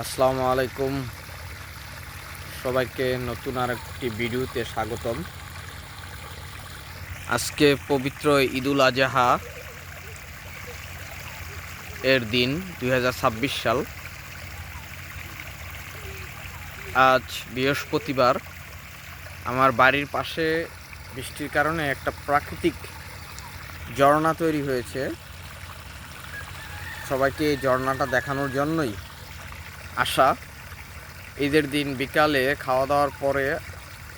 আসসালামু আলাইকুম, সবাইকে নতুন আরেকটি ভিডিওতে স্বাগতম। আজকে পবিত্র ঈদুল আজহা এর দিন 2026 সাল। আজ বৃহস্পতিবার। আমার বাড়ির পাশে বৃষ্টির কারণে একটা প্রাকৃতিক ঝর্ণা তৈরি হয়েছে। সবাইকে এই ঝর্ণাটা দেখানোর জন্যই আসা। ঈদের দিন বিকালে খাওয়া দাওয়ার পরে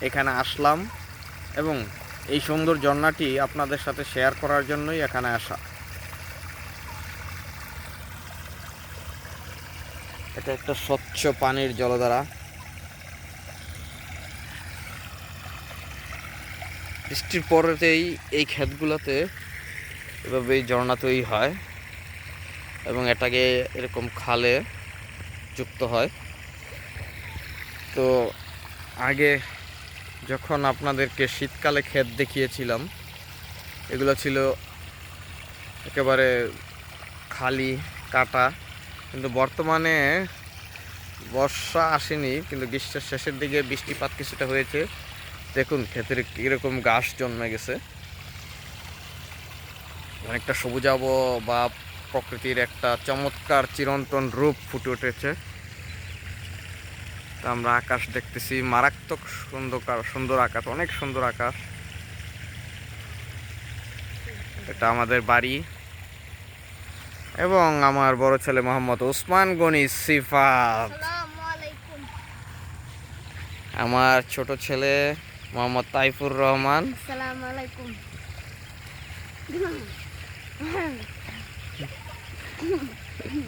এখানে আসলাম এবং এই সুন্দর ঝর্ণাটি আপনাদের সাথে শেয়ার করার জন্যই এখানে আসা। এটা একটা স্বচ্ছ পানির জলধারা। বৃষ্টির পরেতেই এই ক্ষেতগুলোতে এভাবে ঝর্ণা তৈরি হয় এবং এটাকে এরকম খালে যুক্ত হয়। তো আগে যখন আপনাদেরকে শীতকালে ক্ষেত দেখিয়েছিলাম, এগুলো ছিল একেবারে খালি কাটা, কিন্তু বর্তমানে বর্ষা আসেনি, কিন্তু গ্রীষ্মের শেষের দিকে বৃষ্টিপাত কিছুটা হয়েছে। দেখুন ক্ষেতের কীরকম ঘাস জন্মে গেছে, অনেকটা সবুজাব বা প্রকৃতির একটা চমৎকার চিরন্তন রূপ ফুটে উঠেছে। তা আমরা আকাশ দেখতেছি, মারাত্মক সুন্দর আকাশ, অনেক সুন্দর আকাশ। এটা আমাদের বাড়ি এবং আমার বড় ছেলে মোহাম্মদ ওসমান গনি সিফাত, আমার ছোট ছেলে মোহাম্মদ তাইফুর রহমান।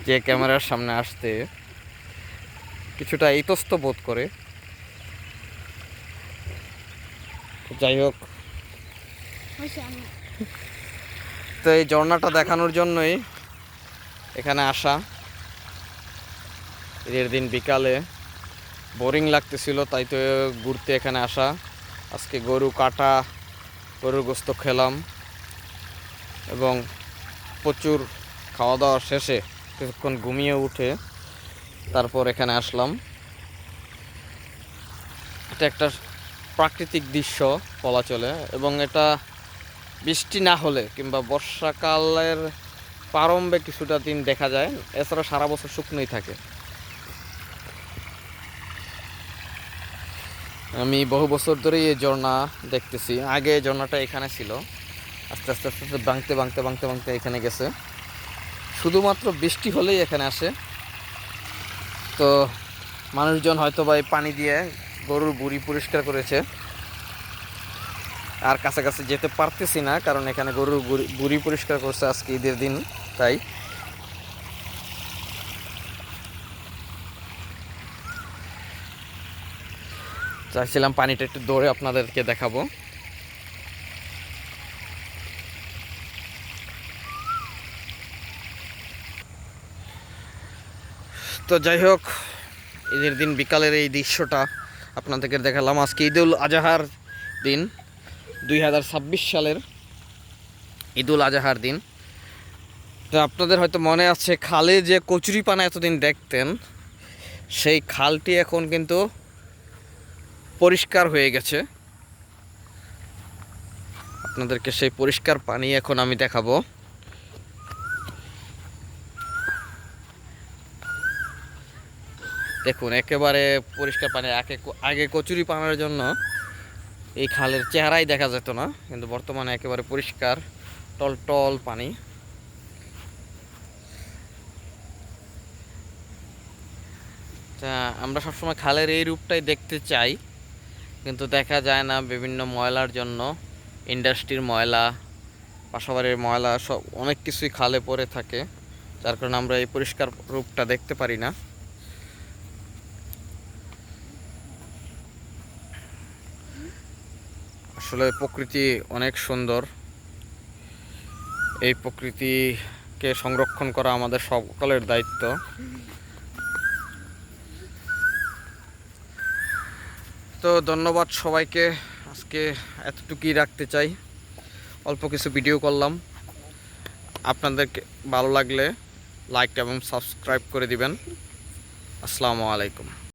যে ক্যামেরার সামনে আসতে কিছুটা ইতস্ত বোধ করে। যাই হোক, তো এই ঝর্ণাটা দেখানোর জন্যই এখানে আসা। ঈদের দিন বিকালে বোরিং লাগতেছিল, তাই তো ঘুরতে এখানে আসা। আজকে গরুর গোস্ত খেলাম এবং প্রচুর খাওয়া দাওয়া শেষে কিছুক্ষণ ঘুমিয়ে উঠে তারপর এখানে আসলাম। এটা একটা প্রাকৃতিক দৃশ্য বলা চলে, এবং এটা বৃষ্টি না হলে কিংবা বর্ষাকালের প্রারম্ভে কিছুটা দিন দেখা যায়, এছাড়া সারা বছর শুকনোই থাকে। আমি বহু বছর ধরেই এই ঝর্ণা দেখতেছি। আগে এই ঝর্ণাটা এখানে ছিল, আস্তে আস্তে আস্তে আস্তে ভাঙতে এখানে গেছে। শুধুমাত্র বৃষ্টি হলেই এখানে আসে। তো মানুষজন হয়তো বা এই পানি দিয়ে গরুর বুড়ি পরিষ্কার করেছে। আর কাছাকাছি যেতে পারতেছি না, কারণ এখানে গরুর বুড়ি পরিষ্কার করছে আজকে ঈদের দিন, তাই। চাইছিলাম পানিটা একটু দৌড়ে আপনাদেরকে দেখাবো। তো যাই হোক, ঈদের দিন বিকালের এই দৃশ্যটা আপনাদেরকে দেখালাম। আজকে ঈদুল আজহার দিন, 2026 সালের ঈদুল আজহার দিন। তো আপনাদের হয়তো মনে আছে, খালে যে কচুরিপানা এতদিন দেখতেন, সেই খালটি এখন কিন্তু পরিষ্কার হয়ে গেছে। আপনাদেরকে সেই পরিষ্কার পানি এখন আমি দেখাবো। দেখুন একেবারে পরিষ্কার পানি। আগে কচুরি পানার জন্য এই খালের চেহারাই দেখা যেত না, কিন্তু বর্তমানে একেবারে পরিষ্কার টলটল পানি। তা আমরা সবসময় খালের এই রূপটাই দেখতে চাই, কিন্তু দেখা যায় না বিভিন্ন ময়লার জন্য। ইন্ডাস্ট্রির ময়লা, বাসাবাড়ির ময়লা, সব অনেক কিছুই খালে পড়ে থাকে, যার কারণে আমরা এই পরিষ্কার রূপটা দেখতে পারি না। আসলে প্রকৃতি অনেক সুন্দর। এই প্রকৃতিকে সংরক্ষণ করা আমাদের সকলের দায়িত্ব। তো ধন্যবাদ সবাইকে। আজকে এতটুকুই রাখতে চাই, অল্প কিছু ভিডিও করলাম। আপনাদেরকে ভালো লাগলে লাইক এবং সাবস্ক্রাইব করে দিবেন। আসসালামু আলাইকুম।